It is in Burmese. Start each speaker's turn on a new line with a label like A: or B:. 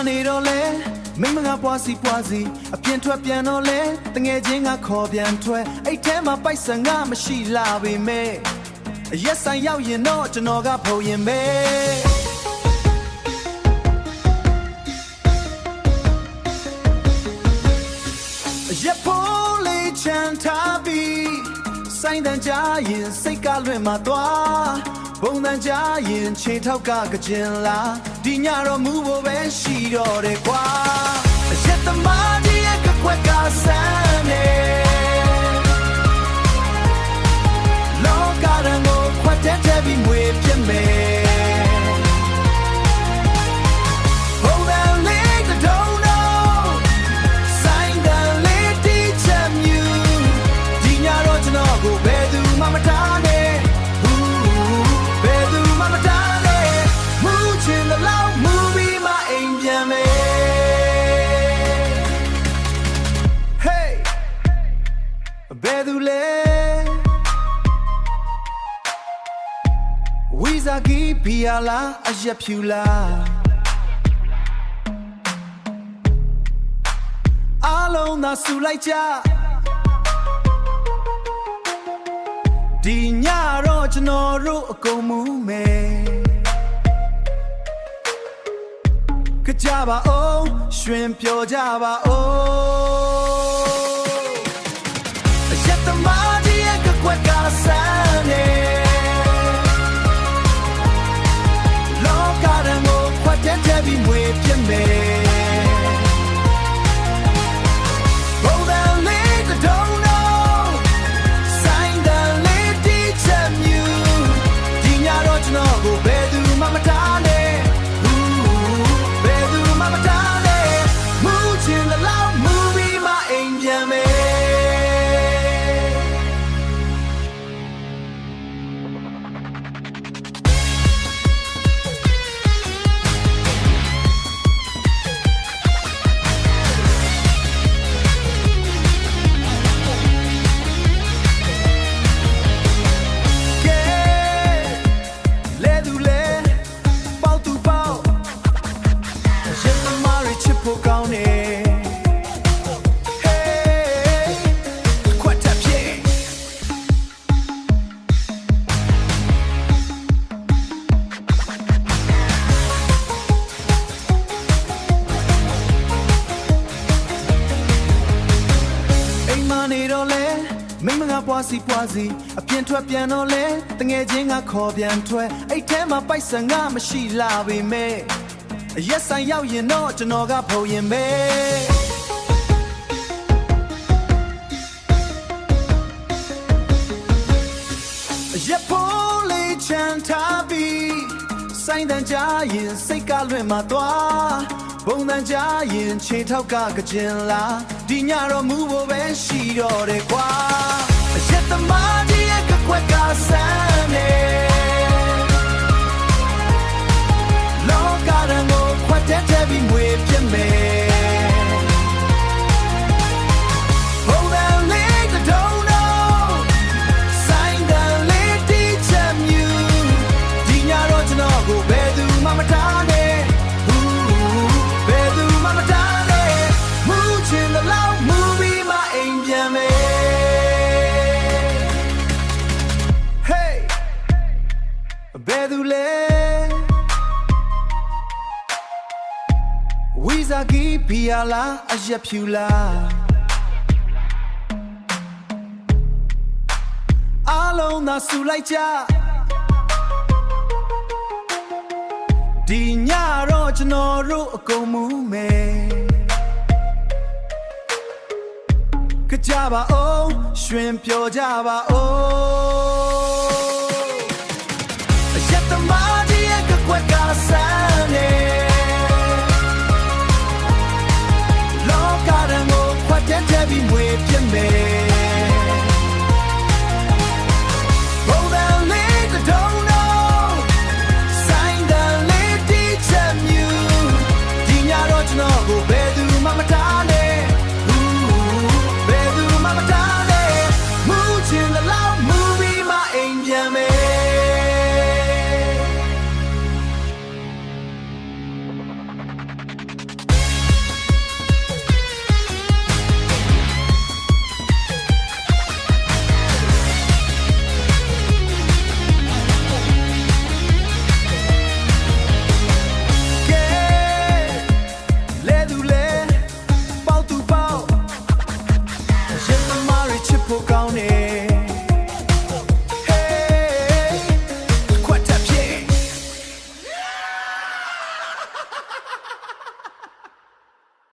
A: နေတော့လဲမိမငါပွားစီအပြင်ထွက်ပြန်တော့လဲတငယ်ချင်းကခေါ်ပြန်ထွက်အဲ့ထဲမှာပိုက်ဆံငါမရှိလာပေမဲ့ရက်ဆိုင်ရောက်ရင်တော့ကျွန်တော်ကဖုံရင်ပဲရက်ဖို့လေးချမ်းထားပြီးဆိုင်တန်ကြရင်စိတ်ကလွင့်မှာသွားဘုံတန်ကြရင်ခြေထောက်ကကြင်လာဒီညတော့မူဖို့ပဲရှိတော့တယ်ကွာရက်သမားကြီးရဲ့ကွက်ကဆန်းနေလောကရန်ကိုခွတ်တဲ့ပြီးမွေပြစ်မယ်ဘယ်သူလဲဝီဇာကီဘီယာလာအရက်ဖြူလာအားလုံးသာဆူလိုက်ကြဒီညတော့ကျွန်တော်တို့အကုန်မူမယ်ကြပါအောင်ရွှင်ပျော်ကြပါအောင်ရက်သမားကြီးရဲ့ကွက်ကဆန်းနေလောကရန်ကိုခွတ်တဲ့ပြီးမွေပြစ်မယ်ဘုံတန်လေးတုံးတော့ဆိုင်တန်လေးတီးချက်မြူဒီညတော့ကျွန်တော်ကိုဘယ်သူမှမထားနဲ့နေတော့လဲမိမငါပွားစီအပြင်ထွက်ပြန်တော့လဲတငယ်ချင်းကခေါ်ပြန်ထွက်အဲ့ထဲမှာပိုက်ဆံငါမရှိလာပေမဲ့ရက်ဆိုင်ရောက်ရင်တော့ကျွန်တော်ကဖုံရင်ပဲရက်ဖို့လေးချမ်းထားပြီးဆိုင်တန်ကြရင်စိတ်ကလွင့်မှာသွားဘုံတန်ကြရင်ခြေထောက်ကကြင်လာဒီညတော့မူဖို့ပဲရှိတော့တယ်ကွာရက်သမားကြီးရဲ့ကွက်ကဆန်းနေလောကရန်ကိုခွတ်တဲ့ပြီးမွေပြစ်မယ်ဘုံတန်လေးတုံးတော့ဆိုင်တန်လေးတီးချက်မြူဒီညတော့ကျွန်တော်ကိုဘယ်သူမှမထားနဲ့ဘယ်သူလဲဝီဇာကီဘီယာလာအရက်ဖြူလာအားလုံးသာဆူလိုက်ကြဒီညတော့ကျွန်တော်တို့အကုန်မူမယ်ကြပါအောင်ရွှင်ပျော်ကြပါအောင်ရက်သမားကြီးရဲ့ကွက်ကဆန်းနေလောကရန်ကိုခွတ်တဲ့ပြီးမွေပြစ်မယ်ဘုံတန်လေးတုံးတော့ဆိုင်တန်လေးတီးချက်မြူဒီညတော့ကျွန်တော်ကိုဘယ်သူမှမထားနဲ့မူချင်the love movie my angel ချစ်ဖို့ကောင်းတယ်